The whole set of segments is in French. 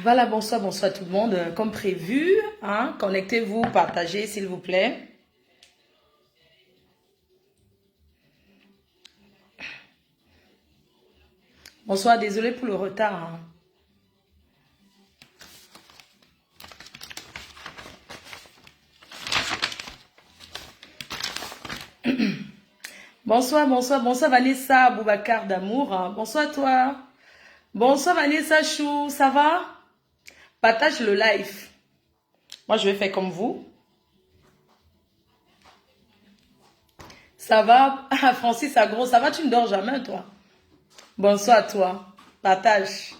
Voilà, bonsoir, bonsoir tout le monde. Comme prévu, hein, connectez-vous, partagez s'il vous plaît. Bonsoir, désolé pour le retard, hein. Bonsoir, bonsoir, bonsoir Vanessa Boubacar d'amour, hein. Bonsoir toi. Bonsoir Vanessa Chou, ça va? Partage le live. Moi, je vais faire comme vous. Ça va? Ah, Francis Agro, ça va? Tu ne dors jamais, toi? Bonsoir à toi. Partage.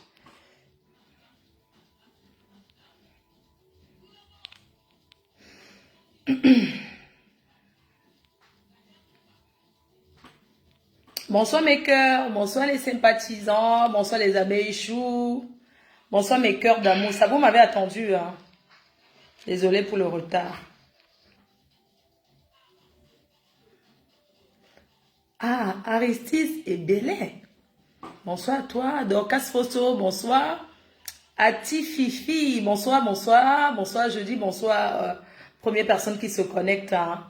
Bonsoir mes cœurs, bonsoir les sympathisants, bonsoir les abeilles choux, bonsoir mes cœurs d'amour. Ça vous m'avez attendu, hein? Désolé pour le retard. Ah, Aristide et Belay. Bonsoir à toi. Dorcas Fosso, bonsoir. Ati Fifi, bonsoir, bonsoir. Bonsoir, je dis bonsoir. Première personne qui se connecte, hein.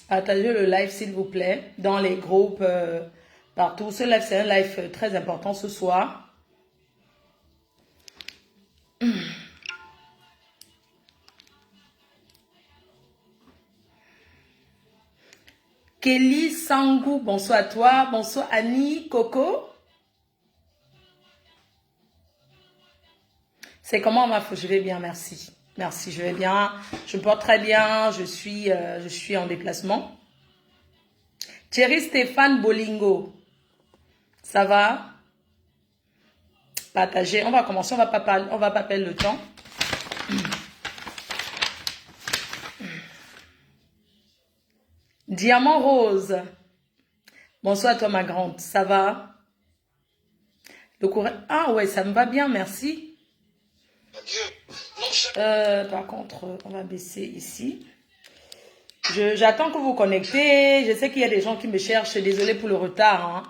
Partagez le live s'il vous plaît. Dans les groupes, partout. Ce live, c'est un live très important ce soir. Kelly Sangou, bonsoir à toi. Bonsoir Annie, Coco. C'est comment ma Je vais bien, merci. Merci, je vais bien. Je me porte très bien. Je suis en déplacement. Thierry Stéphane Bolingo. Ça va? Partagez. On va commencer. On va pas perdre le temps. Diamant Rose. Bonsoir à toi, ma grande. Ça va? Le courrier. Ah ouais, ça me va bien, merci. Par contre, on va baisser ici. J'attends que vous connectez. Je sais qu'il y a des gens qui me cherchent. Désolée pour le retard, hein.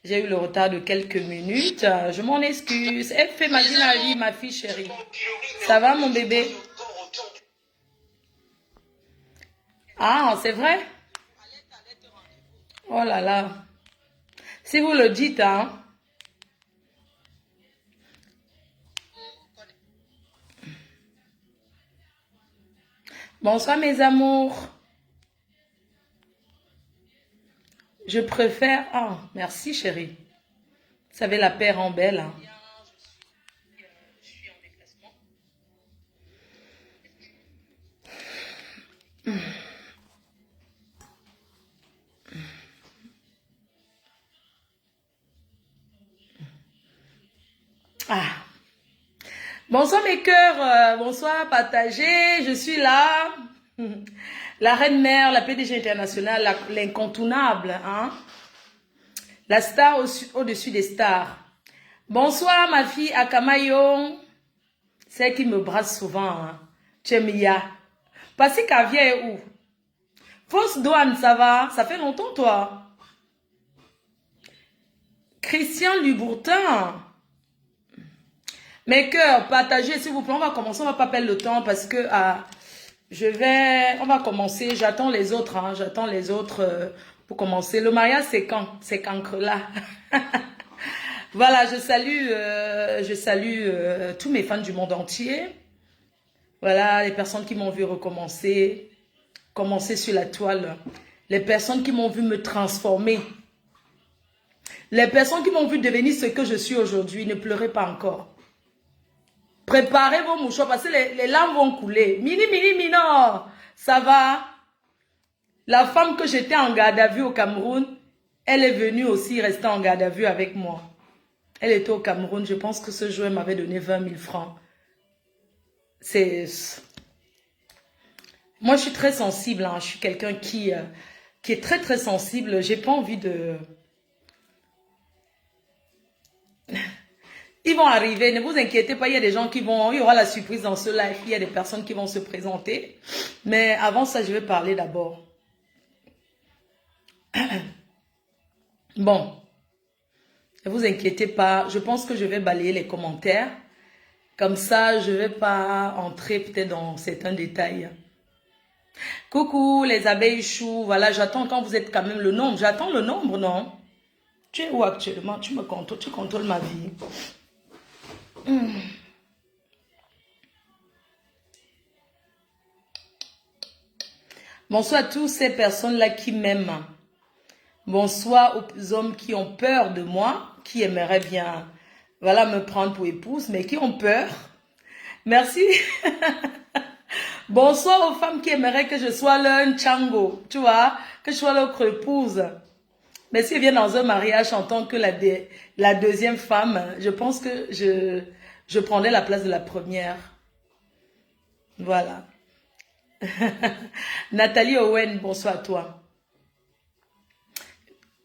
J'ai eu le retard de quelques minutes. Je m'en excuse. F. Maginali, ma fille chérie. Ça va, mon bébé? Ah, c'est vrai? Oh là là. Si vous le dites, hein. Bonsoir, mes amours. Je préfère... Ah, merci, chérie. Vous savez, la paix rend belle, hein. Ah. Bonsoir mes cœurs, bonsoir partagé, je suis là, la reine mère, la PDG internationale, l'incontournable, hein? La star au-dessus des stars. Bonsoir ma fille Akamayo, celle qui me brasse souvent, hein? Tchemia. Passy Cavia est où? Fausse douane, ça va? Ça fait longtemps toi? Christian Lubourtin. Mes cœurs, partagez s'il vous plaît. On va commencer, on va pas perdre le temps parce que on va commencer. J'attends les autres, hein, j'attends les autres pour commencer. Le mariage, c'est quand? C'est quand là. Voilà, je salue tous mes fans du monde entier. Voilà, les personnes qui m'ont vu commencer sur la toile. Les personnes qui m'ont vu me transformer. Les personnes qui m'ont vu devenir ce que je suis aujourd'hui. Ne pleurez pas encore. Préparez vos mouchoirs parce que les larmes vont couler. Mini, ça va. La femme que j'étais en garde à vue au Cameroun, elle est venue aussi rester en garde à vue avec moi. Elle était au Cameroun, je pense que ce jour, elle m'avait donné 20 000 francs. Moi, je suis très sensible, hein. Je suis quelqu'un qui est très, très sensible. J'ai pas envie de... Ils vont arriver, ne vous inquiétez pas, il y a des gens il y aura la surprise dans ce live, il y a des personnes qui vont se présenter. Mais avant ça, je vais parler d'abord. Bon, Ne vous inquiétez pas, je pense que je vais balayer les commentaires. Comme ça, je ne vais pas entrer peut-être dans certains détails. Coucou les abeilles choux, voilà, j'attends quand vous êtes quand même le nombre. J'attends le nombre, non? Tu es où actuellement? Tu me contrôles, tu contrôles ma vie. Bonsoir à tous ces personnes-là qui m'aiment. Bonsoir aux hommes qui ont peur de moi, qui aimeraient bien, voilà, me prendre pour épouse, mais qui ont peur. Merci. Bonsoir aux femmes qui aimeraient que je sois leur Nchango, tu vois, que je sois leur épouse. Mais si elle vient dans un mariage en tant que la deuxième femme, je pense que je prendrai la place de la première. Voilà. Nathalie Owen, bonsoir à toi.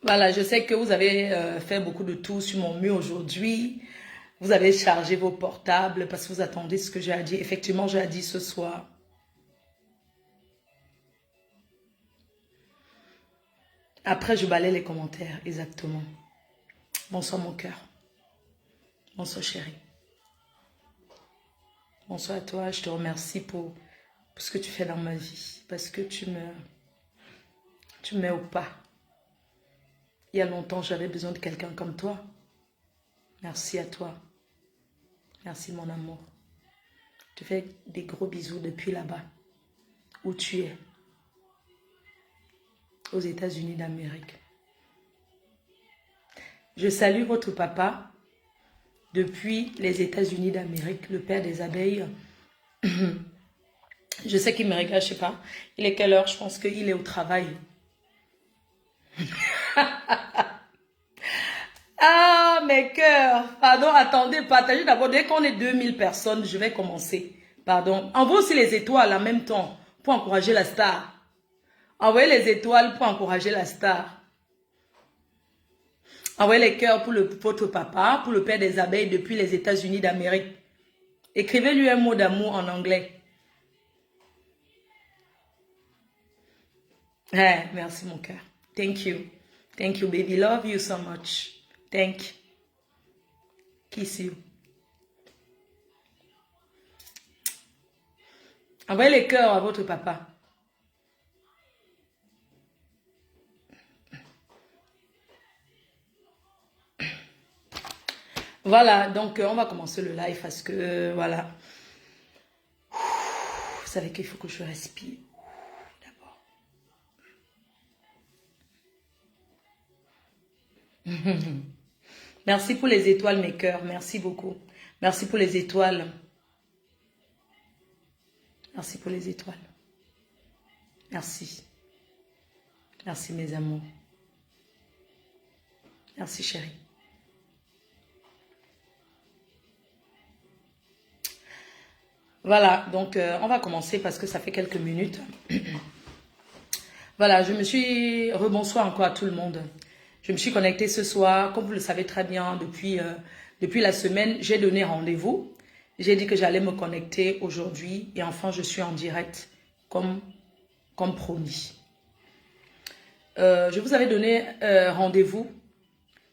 Voilà, je sais que vous avez fait beaucoup de tours sur mon mur aujourd'hui. Vous avez chargé vos portables parce que vous attendez ce que j'ai à dire. Effectivement, j'ai à dire ce soir. Après, je balaye les commentaires, exactement. Bonsoir mon cœur. Bonsoir chérie. Bonsoir à toi, je te remercie pour ce que tu fais dans ma vie. Parce que tu me mets au pas. Il y a longtemps, j'avais besoin de quelqu'un comme toi. Merci à toi. Merci mon amour. Je te fais des gros bisous depuis là-bas. Où tu es. Aux États-Unis d'Amérique. Je salue votre papa depuis les États-Unis d'Amérique, le père des abeilles. Je sais qu'il me regarde, je ne sais pas. Il est quelle heure? Je pense qu'il est au travail. Ah, mes cœurs. Pardon, attendez, partagez d'abord. Dès qu'on est 2000 personnes, je vais commencer. Pardon. Envoyez aussi les étoiles en même temps pour encourager la star. Envoyez les étoiles pour encourager la star. Envoyez les cœurs pour votre papa, pour le père des abeilles depuis les États-Unis d'Amérique. Écrivez-lui un mot d'amour en anglais. Merci mon cœur. Thank you. Thank you, baby. Love you so much. Thank you. Kiss you. Envoyez les cœurs à votre papa. Voilà, donc on va commencer le live parce que, voilà. Vous savez qu'il faut que je respire. D'abord. Merci pour les étoiles, mes cœurs. Merci beaucoup. Merci pour les étoiles. Merci pour les étoiles. Merci. Merci, mes amours. Merci, chérie. Voilà, donc on va commencer parce que ça fait quelques minutes. Voilà, rebonsoir encore à tout le monde. Je me suis connectée ce soir, comme vous le savez très bien, depuis la semaine, j'ai donné rendez-vous. J'ai dit que j'allais me connecter aujourd'hui et enfin je suis en direct comme promis. Je vous avais donné rendez-vous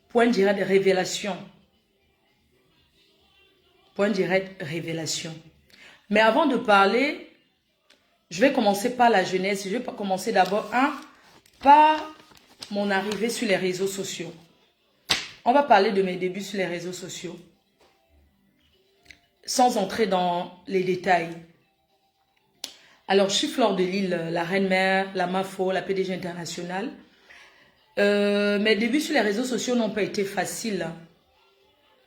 pour un direct de révélation. Pour un direct révélation. Mais avant de parler, je vais commencer par la jeunesse. Je vais commencer d'abord par mon arrivée sur les réseaux sociaux. On va parler de mes débuts sur les réseaux sociaux. Sans entrer dans les détails. Alors, je suis Fleur de Lille, la reine-mère, la MAFO, la PDG internationale. Mes débuts sur les réseaux sociaux n'ont pas été faciles.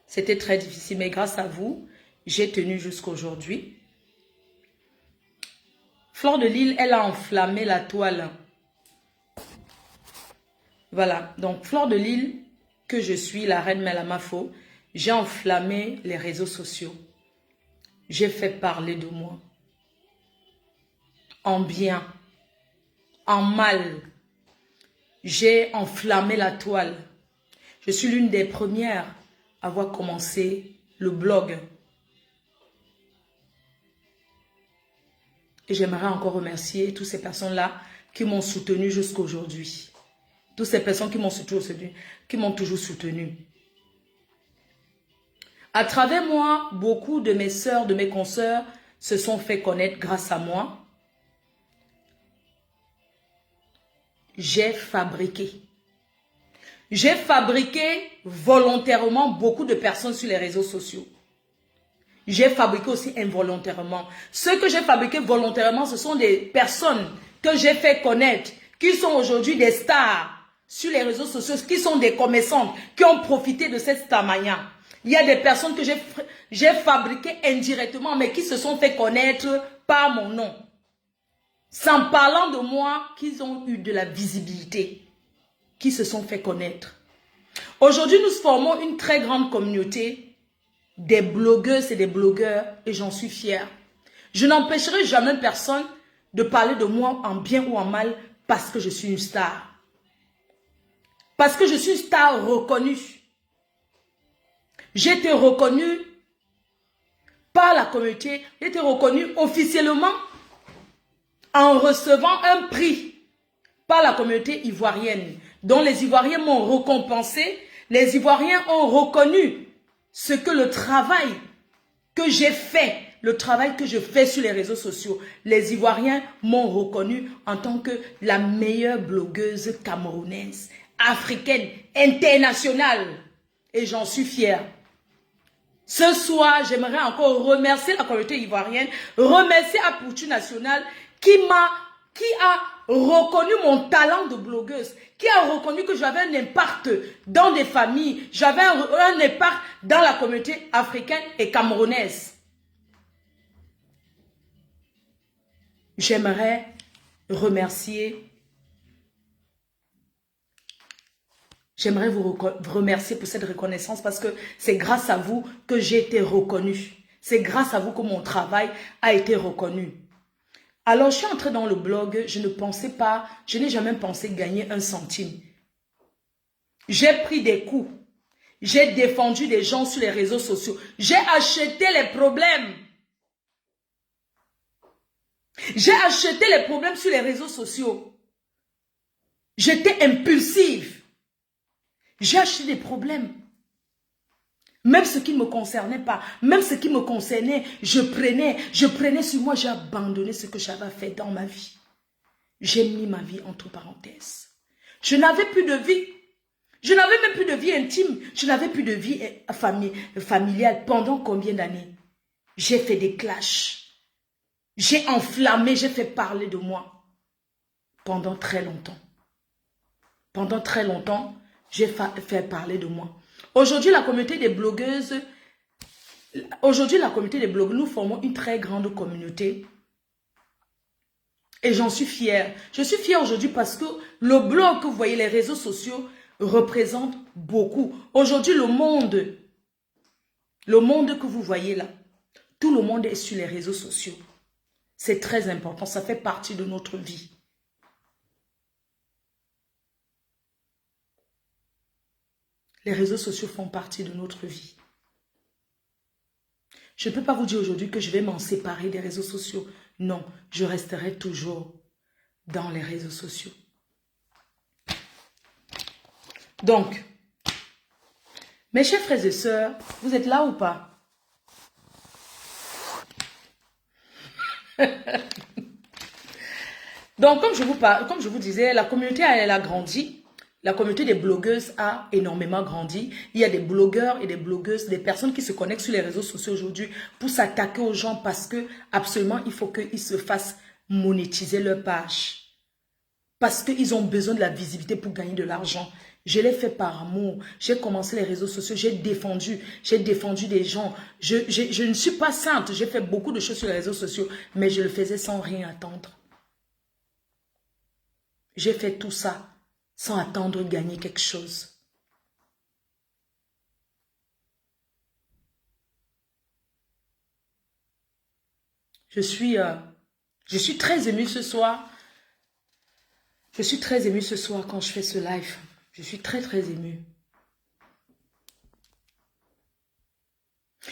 C'était très difficile, mais grâce à vous, j'ai tenu jusqu'à aujourd'hui. Fleur de Lille, elle a enflammé la toile. Voilà, donc Fleur de Lille, que je suis, la reine-mère, la MAFO, j'ai enflammé les réseaux sociaux. J'ai fait parler de moi. En bien, en mal. J'ai enflammé la toile. Je suis l'une des premières à avoir commencé le blog. Et j'aimerais encore remercier toutes ces personnes-là qui m'ont soutenu jusqu'à aujourd'hui. Toutes ces personnes qui m'ont soutenu, qui m'ont toujours soutenu. À travers moi, beaucoup de mes sœurs, de mes consoeurs se sont fait connaître grâce à moi. J'ai fabriqué volontairement beaucoup de personnes sur les réseaux sociaux. J'ai fabriqué aussi involontairement. Ce que j'ai fabriqué volontairement, ce sont des personnes que j'ai fait connaître, qui sont aujourd'hui des stars sur les réseaux sociaux, qui sont des commerçantes, qui ont profité de cette starmania. Il y a des personnes que j'ai fabriquées indirectement, mais qui se sont fait connaître par mon nom. Sans parlant de moi, qu'ils ont eu de la visibilité, qui se sont fait connaître. Aujourd'hui, nous formons une très grande communauté des blogueuses et des blogueurs, et j'en suis fière. Je n'empêcherai jamais personne de parler de moi en bien ou en mal parce que je suis une star. Parce que je suis une star reconnue. J'ai été reconnue par la communauté, j'ai été reconnue officiellement en recevant un prix par la communauté ivoirienne, dont les Ivoiriens m'ont récompensé. Les Ivoiriens ont reconnu ce que le travail que j'ai fait, le travail que je fais sur les réseaux sociaux. Les Ivoiriens m'ont reconnu en tant que la meilleure blogueuse camerounaise, africaine, internationale. Et j'en suis fière. Ce soir, j'aimerais encore remercier la communauté ivoirienne, remercier Apoutu National qui a reconnu mon talent de blogueuse, qui a reconnu que j'avais un impact dans des familles, j'avais un impact dans la communauté africaine et camerounaise. J'aimerais remercier, j'aimerais vous remercier pour cette reconnaissance parce que c'est grâce à vous que j'ai été reconnue. C'est grâce à vous que mon travail a été reconnu. Alors, je suis entrée dans le blog, je n'ai jamais pensé gagner un centime. J'ai pris des coups. J'ai défendu des gens sur les réseaux sociaux. J'ai acheté les problèmes. J'ai acheté les problèmes sur les réseaux sociaux. J'étais impulsive. J'ai acheté des problèmes. Même ce qui ne me concernait pas, même ce qui me concernait, je prenais sur moi, j'ai abandonné ce que j'avais fait dans ma vie. J'ai mis ma vie entre parenthèses. Je n'avais plus de vie. Je n'avais même plus de vie intime. Je n'avais plus de vie familiale. Pendant combien d'années? J'ai fait des clashs. J'ai enflammé, j'ai fait parler de moi. Pendant très longtemps. Pendant très longtemps, j'ai fait parler de moi. Aujourd'hui, la communauté des blogueuses, nous formons une très grande communauté. Et j'en suis fière. Je suis fière aujourd'hui parce que le blog que vous voyez, les réseaux sociaux, représente beaucoup. Aujourd'hui, le monde que vous voyez là, tout le monde est sur les réseaux sociaux. C'est très important, ça fait partie de notre vie. Les réseaux sociaux font partie de notre vie. Je ne peux pas vous dire aujourd'hui que je vais m'en séparer des réseaux sociaux. Non, je resterai toujours dans les réseaux sociaux. Donc, mes chers frères et sœurs, vous êtes là ou pas? Donc, comme je vous disais, la communauté, elle a grandi. La communauté des blogueuses a énormément grandi. Il y a des blogueurs et des blogueuses, des personnes qui se connectent sur les réseaux sociaux aujourd'hui pour s'attaquer aux gens parce que absolument il faut qu'ils se fassent monétiser leur page. Parce qu'ils ont besoin de la visibilité pour gagner de l'argent. Je l'ai fait par amour. J'ai commencé les réseaux sociaux, j'ai défendu des gens. Je ne suis pas sainte, j'ai fait beaucoup de choses sur les réseaux sociaux, mais je le faisais sans rien attendre. J'ai fait tout ça sans attendre de gagner quelque chose. Je suis très émue ce soir. Je suis très émue ce soir quand je fais ce live. Je suis très émue.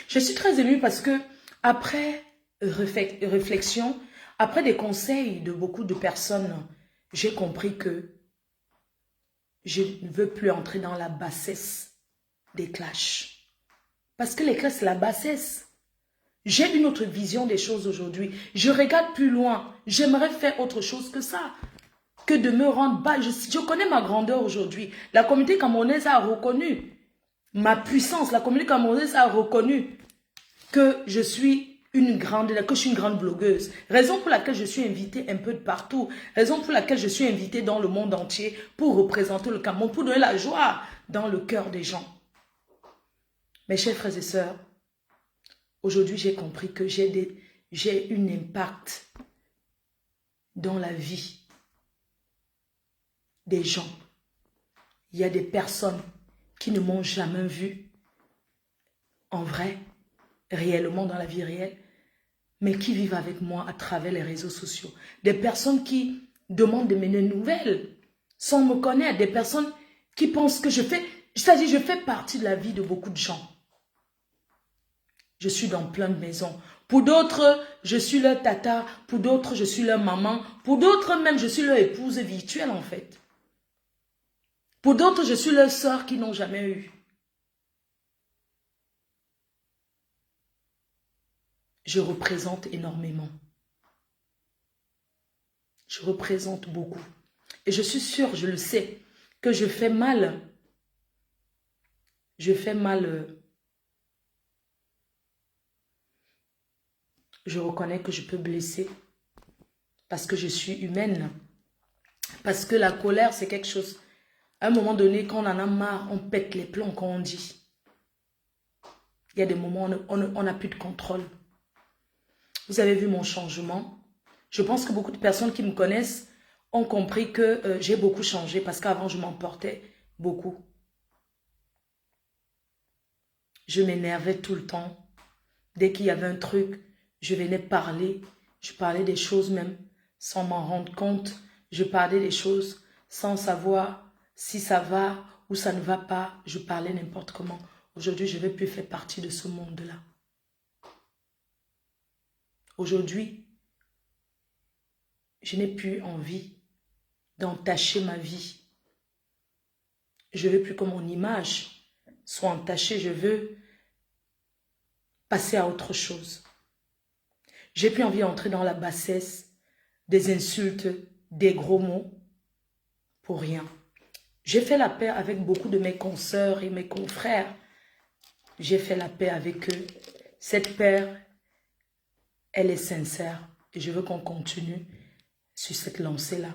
Je suis très émue parce que après réflexion, après des conseils de beaucoup de personnes, j'ai compris que je ne veux plus entrer dans la bassesse des clashs. Parce que l'éclat, c'est la bassesse. J'ai une autre vision des choses aujourd'hui. Je regarde plus loin. J'aimerais faire autre chose que ça. Que de me rendre bas. Je connais ma grandeur aujourd'hui. La communauté camerounaise a reconnu ma puissance. La communauté camerounaise a reconnu que je suis une grande blogueuse. Raison pour laquelle je suis invitée un peu de partout. Raison pour laquelle je suis invitée dans le monde entier pour représenter le Cameroun, pour donner la joie dans le cœur des gens. Mes chers frères et sœurs, aujourd'hui j'ai compris que j'ai un impact dans la vie des gens. Il y a des personnes qui ne m'ont jamais vu en vrai, réellement dans la vie réelle, mais qui vivent avec moi à travers les réseaux sociaux. Des personnes qui demandent de mes nouvelles sans me connaître. Des personnes qui pensent que je fais partie de la vie de beaucoup de gens. Je suis dans plein de maisons. Pour d'autres, je suis leur tata. Pour d'autres, je suis leur maman. Pour d'autres, même, je suis leur épouse virtuelle, en fait. Pour d'autres, je suis leur sœur qui n'ont jamais eu. Je représente énormément. Je représente beaucoup. Et je suis sûre, je le sais, que je fais mal. Je fais mal. Je reconnais que je peux blesser. Parce que je suis humaine. Parce que la colère, c'est quelque chose. À un moment donné, quand on en a marre, on pète les plombs, comme on dit. Il y a des moments où on n'a plus de contrôle. Vous avez vu mon changement. Je pense que beaucoup de personnes qui me connaissent ont compris que j'ai beaucoup changé parce qu'avant, je m'emportais beaucoup. Je m'énervais tout le temps. Dès qu'il y avait un truc, je venais parler. Je parlais des choses même sans m'en rendre compte. Je parlais des choses sans savoir si ça va ou ça ne va pas. Je parlais n'importe comment. Aujourd'hui, je ne vais plus faire partie de ce monde-là. Aujourd'hui, je n'ai plus envie d'entacher ma vie. Je ne veux plus que mon image soit entachée. Je veux passer à autre chose. J'ai plus envie d'entrer dans la bassesse, des insultes, des gros mots, pour rien. J'ai fait la paix avec beaucoup de mes consoeurs et mes confrères. J'ai fait la paix avec eux. Cette paix, elle est sincère. Et je veux qu'on continue sur cette lancée-là.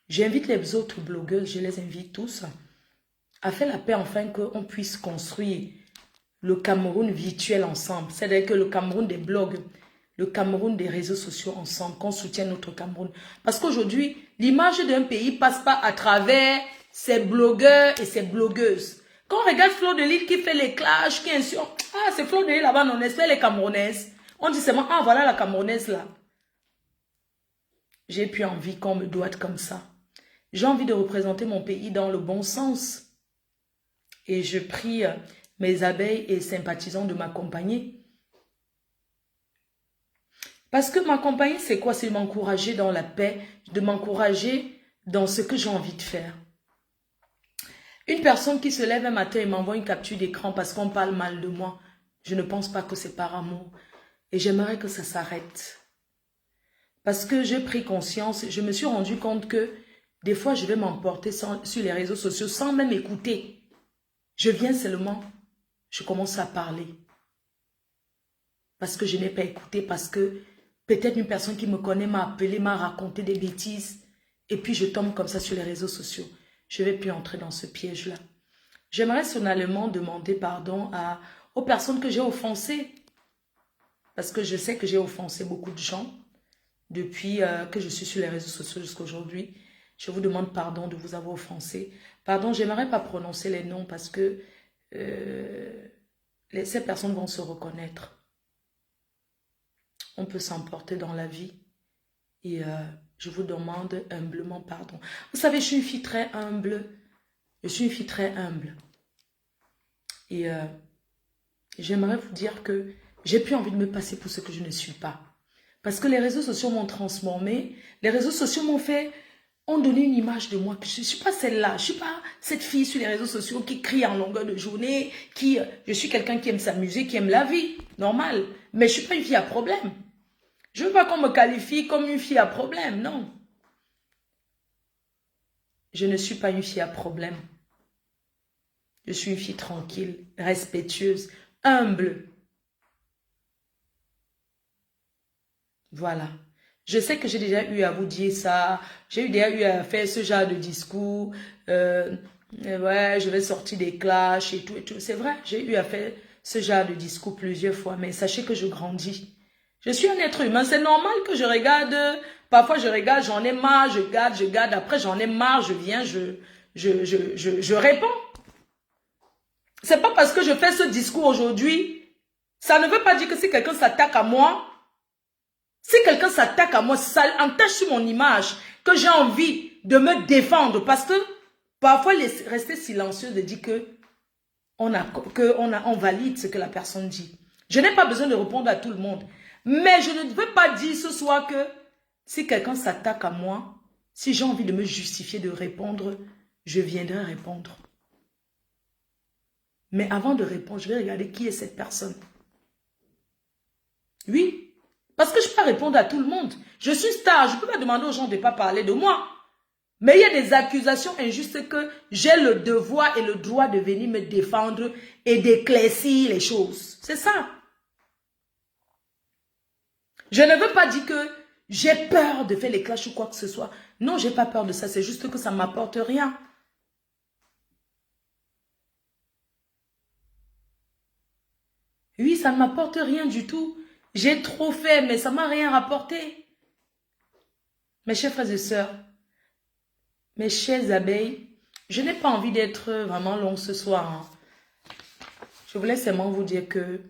J'invite les autres blogueurs, je les invite tous à faire la paix afin qu'on puisse construire le Cameroun virtuel ensemble. C'est-à-dire que le Cameroun des blogs, le Cameroun des réseaux sociaux ensemble, qu'on soutienne notre Cameroun. Parce qu'aujourd'hui, l'image d'un pays passe pas à travers ses blogueurs et ses blogueuses. Quand on regarde Flo de Lille qui fait les clashs, qui insulte, ah c'est Flo de Lille là-bas, on espère les Camerounaises. On dit seulement, ah voilà la Camerounaise là. J'ai plus envie qu'on me doite comme ça. J'ai envie de représenter mon pays dans le bon sens. Et je prie mes abeilles et sympathisants de m'accompagner. Parce que m'accompagner, c'est quoi? C'est m'encourager dans la paix, de m'encourager dans ce que j'ai envie de faire. Une personne qui se lève un matin et m'envoie une capture d'écran parce qu'on parle mal de moi, je ne pense pas que c'est par amour. Et j'aimerais que ça s'arrête. Parce que j'ai pris conscience, je me suis rendu compte que des fois, je vais m'emporter sur les réseaux sociaux sans même écouter. Je viens seulement, je commence à parler. Parce que je n'ai pas écouté, parce que peut-être une personne qui me connaît m'a appelé, m'a raconté des bêtises. Et puis je tombe comme ça sur les réseaux sociaux. Je ne vais plus entrer dans ce piège-là. J'aimerais solennellement demander pardon aux personnes que j'ai offensées. Parce que je sais que j'ai offensé beaucoup de gens depuis que je suis sur les réseaux sociaux jusqu'à aujourd'hui. Je vous demande pardon de vous avoir offensé. Pardon, j'aimerais pas prononcer les noms parce que ces personnes vont se reconnaître. On peut s'emporter dans la vie. Et je vous demande humblement pardon. Vous savez, je suis une fille très humble. Je suis une fille très humble. Et j'aimerais vous dire que j'ai plus envie de me passer pour ce que je ne suis pas. Parce que les réseaux sociaux m'ont transformée. Les réseaux sociaux m'ont fait ont donné une image de moi que je ne suis pas celle-là. Je ne suis pas cette fille sur les réseaux sociaux qui crie en longueur de journée, je suis quelqu'un qui aime s'amuser, qui aime la vie, normal. Mais je ne suis pas une fille à problème. Je ne veux pas qu'on me qualifie comme une fille à problème, non. Je ne suis pas une fille à problème. Je suis une fille tranquille, respectueuse, humble. Voilà. Je sais que j'ai déjà eu à vous dire ça. J'ai déjà eu à faire ce genre de discours. Ouais, je vais sortir des clashs et tout et tout. C'est vrai, j'ai eu à faire ce genre de discours plusieurs fois. Mais sachez que je grandis. Je suis un être humain. C'est normal que je regarde. Parfois, je regarde, j'en ai marre, je garde. Après, j'en ai marre, je viens, je réponds. C'est pas parce que je fais ce discours aujourd'hui, ça ne veut pas dire que si quelqu'un s'attaque à moi, si quelqu'un s'attaque à moi, ça entache sur mon image, que j'ai envie de me défendre. Parce que parfois, rester silencieux de dire que on valide ce que la personne dit. Je n'ai pas besoin de répondre à tout le monde. Mais je ne veux pas dire ce soir que si quelqu'un s'attaque à moi, si j'ai envie de me justifier de répondre, je viendrai répondre. Mais avant de répondre, je vais regarder qui est cette personne. Oui, parce que je ne peux pas répondre à tout le monde. Je suis star, je ne peux pas demander aux gens de ne pas parler de moi. Mais il y a des accusations injustes que j'ai le devoir et le droit de venir me défendre et d'éclaircir les choses. C'est ça. Je ne veux pas dire que j'ai peur de faire les clashs ou quoi que ce soit. Non, je n'ai pas peur de ça. C'est juste que ça ne m'apporte rien. Oui, ça ne m'apporte rien du tout. J'ai trop fait, mais ça ne m'a rien rapporté. Mes chers frères et sœurs, mes chères abeilles, je n'ai pas envie d'être vraiment long ce soir. Hein. Je voulais seulement vous dire que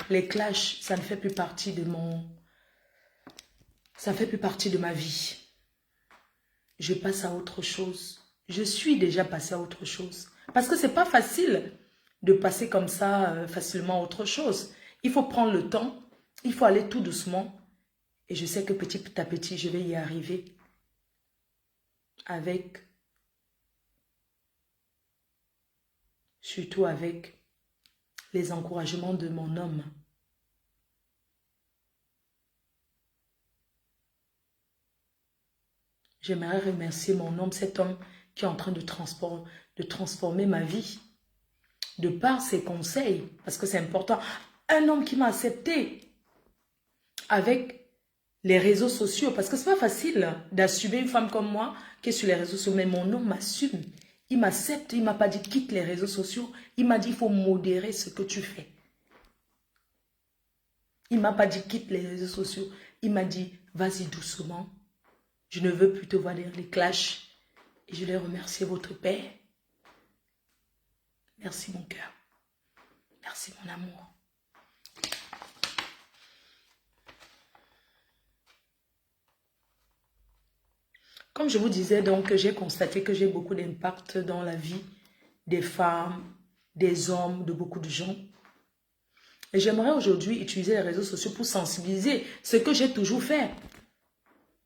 les clashs, ça ne fait plus partie de ça ne fait plus partie de ma vie. Je passe à autre chose. Je suis déjà passée à autre chose. Parce que c'est pas facile de passer comme ça facilement à autre chose. Il faut prendre le temps, il faut aller tout doucement. Et je sais que petit à petit, je vais y arriver. Surtout avec les encouragements de mon homme. J'aimerais remercier mon homme, cet homme qui est en train de transformer ma vie. De par ses conseils, parce que c'est important. Un homme qui m'a accepté avec les réseaux sociaux, parce que c'est pas facile d'assumer une femme comme moi qui est sur les réseaux sociaux, mais mon homme m'assume. Il m'accepte, il m'a pas dit quitte les réseaux sociaux, il m'a dit il faut modérer ce que tu fais. Il m'a pas dit quitte les réseaux sociaux, il m'a dit vas-y doucement, je ne veux plus te voir dans les clashs. Et je vais remercier votre père. Merci mon cœur. Merci mon amour. Comme je vous disais, donc, j'ai constaté que j'ai beaucoup d'impact dans la vie des femmes, des hommes, de beaucoup de gens. Et j'aimerais aujourd'hui utiliser les réseaux sociaux pour sensibiliser, ce que j'ai toujours fait.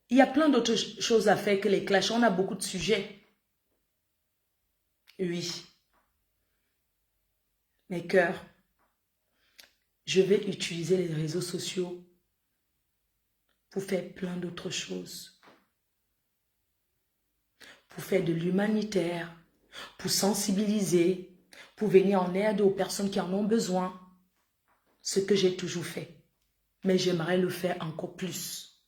Il y a plein d'autres choses à faire que les clashs. On a beaucoup de sujets. Oui. Mes cœurs, je vais utiliser les réseaux sociaux pour faire plein d'autres choses. Pour faire de l'humanitaire, pour sensibiliser, pour venir en aide aux personnes qui en ont besoin. Ce que j'ai toujours fait. Mais j'aimerais le faire encore plus.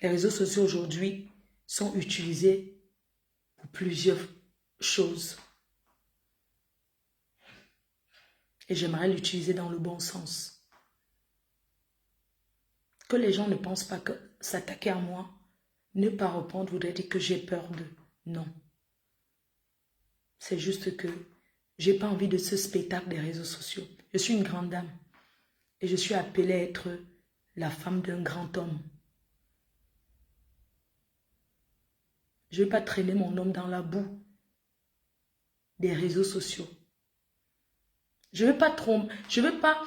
Les réseaux sociaux aujourd'hui sont utilisés pour plusieurs choses. Et j'aimerais l'utiliser dans le bon sens. Que les gens ne pensent pas que s'attaquer à moi, ne pas répondre voudrait dire que j'ai peur d'eux. Non. C'est juste que j'ai pas envie de ce spectacle des réseaux sociaux. Je suis une grande dame. Et je suis appelée à être la femme d'un grand homme. Je ne vais pas traîner mon homme dans la boue des réseaux sociaux. Je ne veux pas tromper. Je veux pas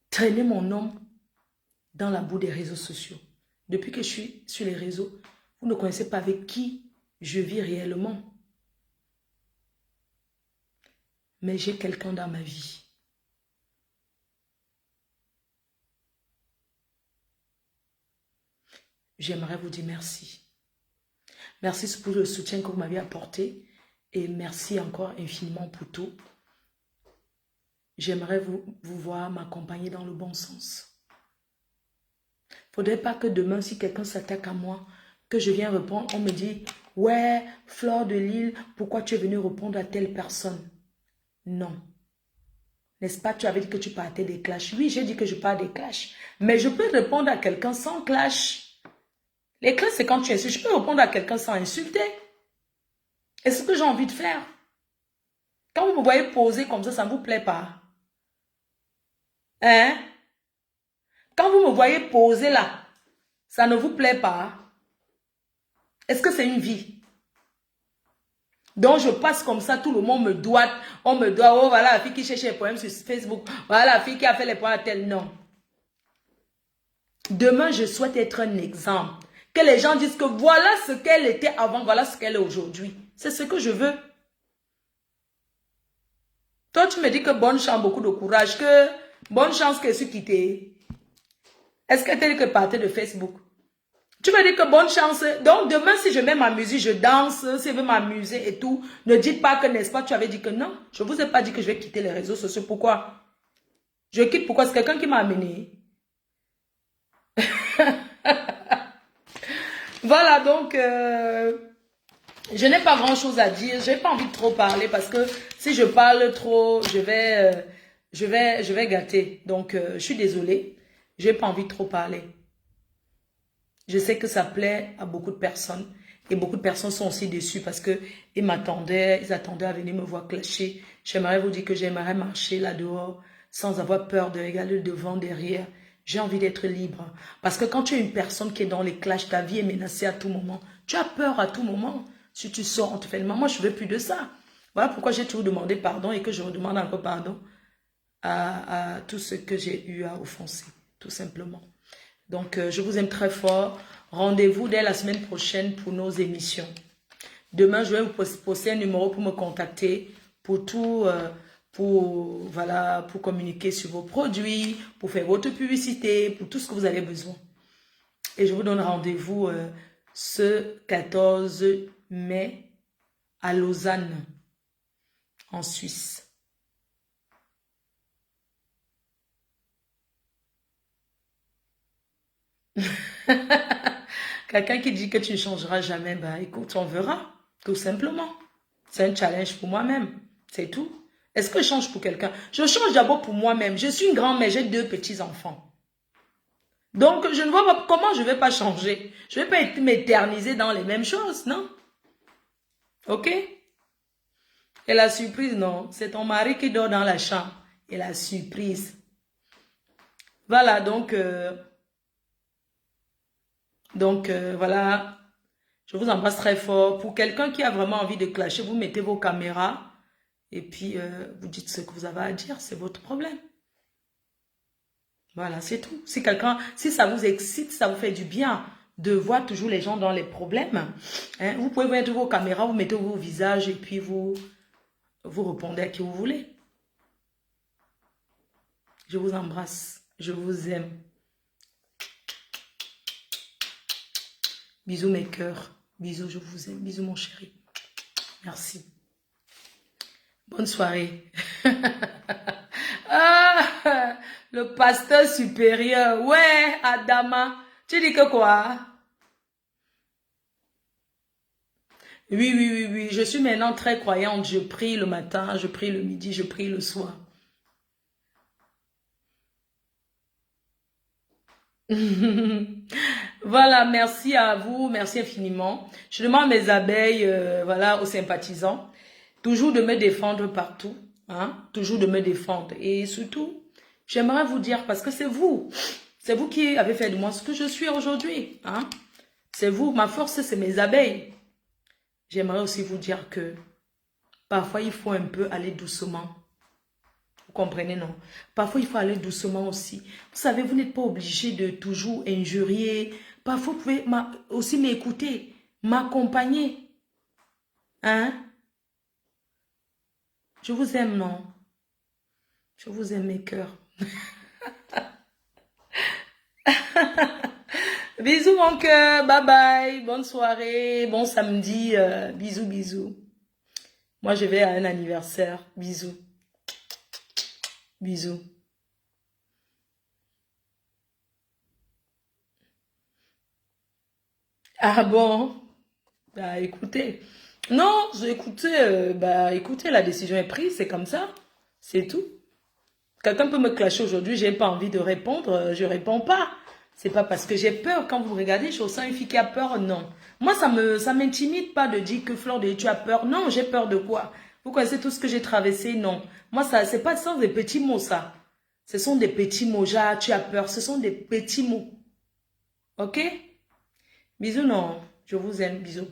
traîner mon nom dans la boue des réseaux sociaux. Depuis que je suis sur les réseaux, vous ne connaissez pas avec qui je vis réellement. Mais j'ai quelqu'un dans ma vie. J'aimerais vous dire merci. Merci pour le soutien que vous m'avez apporté. Et merci encore infiniment pour tout. J'aimerais vous voir m'accompagner dans le bon sens. Il ne faudrait pas que demain, si quelqu'un s'attaque à moi, que je viens répondre, on me dit, ouais, Fleur de Lille, pourquoi tu es venu répondre à telle personne? Non. N'est-ce pas, tu avais dit que tu partais des clashs. Oui, j'ai dit que je pars des clashs. Mais je peux répondre à quelqu'un sans clash. Les clashs, c'est quand tu insultes. Je peux répondre à quelqu'un sans insulter. Et c'est ce que j'ai envie de faire. Quand vous me voyez poser comme ça ne vous plaît pas. Hein? Quand vous me voyez poser là, ça ne vous plaît pas. Est-ce que c'est une vie? Donc je passe comme ça, tout le monde me doit. On me doit, oh voilà la fille qui cherche les poèmes sur Facebook. Voilà la fille qui a fait les poèmes à tel nom. Demain, je souhaite être un exemple. Que les gens disent que voilà ce qu'elle était avant, voilà ce qu'elle est aujourd'hui. C'est ce que je veux. Toi, tu me dis que bonne chance, beaucoup de courage, que bonne chance que je suis quittée. Est-ce que tu es que partir de Facebook? Tu me dis que bonne chance. Donc, demain, si je mets ma musique, je danse, si je veux m'amuser et tout, ne dites pas que, n'est-ce pas, tu avais dit que non. Je ne vous ai pas dit que je vais quitter les réseaux sociaux. Pourquoi? Je quitte pourquoi? C'est quelqu'un qui m'a amené. Voilà, donc, je n'ai pas grand-chose à dire. Je n'ai pas envie de trop parler parce que si je parle trop, je vais gâter. Donc, je suis désolée. Je n'ai pas envie de trop parler. Je sais que ça plaît à beaucoup de personnes. Et beaucoup de personnes sont aussi déçues parce que ils attendaient à venir me voir clasher. J'aimerais vous dire que j'aimerais marcher là dehors sans avoir peur de regarder le devant, derrière. J'ai envie d'être libre. Parce que quand tu es une personne qui est dans les clashs, ta vie est menacée à tout moment. Tu as peur à tout moment. Si tu sors, on te fait le mal. Moi, je ne veux plus de ça. Voilà pourquoi j'ai toujours demandé pardon et que je redemande encore pardon à tout ce que j'ai eu à offenser, tout simplement. Donc, je vous aime très fort. Rendez-vous dès la semaine prochaine pour nos émissions. Demain, je vais vous poster un numéro pour me contacter pour tout, voilà, pour communiquer sur vos produits, pour faire votre publicité, pour tout ce que vous avez besoin. Et je vous donne rendez-vous ce 14 mai à Lausanne, en Suisse. Quelqu'un qui dit que tu ne changeras jamais, bah écoute, on verra, tout simplement. C'est un challenge pour moi-même, c'est tout. Est-ce que je change pour quelqu'un? Je change d'abord pour moi-même. Je suis une grand-mère, j'ai 2 petits-enfants. Donc, je ne vois pas comment je ne vais pas changer. Je ne vais pas m'éterniser dans les mêmes choses, non? Ok? Et la surprise, non. C'est ton mari qui dort dans la chambre. Et la surprise. Voilà, donc... voilà, je vous embrasse très fort. Pour quelqu'un qui a vraiment envie de clasher, vous mettez vos caméras et puis vous dites ce que vous avez à dire, c'est votre problème. Voilà, c'est tout. Si ça vous excite, ça vous fait du bien de voir toujours les gens dans les problèmes, hein, vous pouvez mettre vos caméras, vous mettez vos visages et puis vous répondez à qui vous voulez. Je vous embrasse, je vous aime. Bisous mes cœurs. Bisous, je vous aime. Bisous mon chéri. Merci. Bonne soirée. Ah, le pasteur supérieur. Ouais, Adama. Tu dis que quoi? Oui, oui, oui, oui. Je suis maintenant très croyante. Je prie le matin, je prie le midi, je prie le soir. Voilà, merci à vous, merci infiniment. Je demande à mes abeilles, voilà, aux sympathisants, toujours de me défendre partout, hein, toujours de me défendre. Et surtout, j'aimerais vous dire, parce que c'est vous qui avez fait de moi ce que je suis aujourd'hui, hein. C'est vous, ma force, c'est mes abeilles. J'aimerais aussi vous dire que parfois, il faut un peu aller doucement. Vous comprenez, non? Parfois, il faut aller doucement aussi. Vous savez, vous n'êtes pas obligé de toujours injurier. Parfois, vous pouvez aussi m'écouter, m'accompagner. Hein? Je vous aime, non? Je vous aime, mes cœurs. Bisous, mon cœur. Bye bye. Bonne soirée. Bon samedi. Bisous, bisous. Moi, je vais à un anniversaire. Bisous. Bisous. Ah bon? Bah écoutez. Non, écoutez, la décision est prise, c'est comme ça. C'est tout. Quelqu'un peut me clasher aujourd'hui, j'ai pas envie de répondre, je réponds pas. C'est pas parce que j'ai peur. Quand vous regardez, je ressens une fille qui a peur, non. Moi, ça m'intimide pas de dire que Fleur de tu as peur. Non, j'ai peur de quoi? Vous connaissez tout ce que j'ai traversé? Non. Moi, ça, c'est pas sans des petits mots, ça. Ce sont des petits mots, genre, tu as peur. Ce sont des petits mots. Ok? Bisous, non. Je vous aime. Bisous.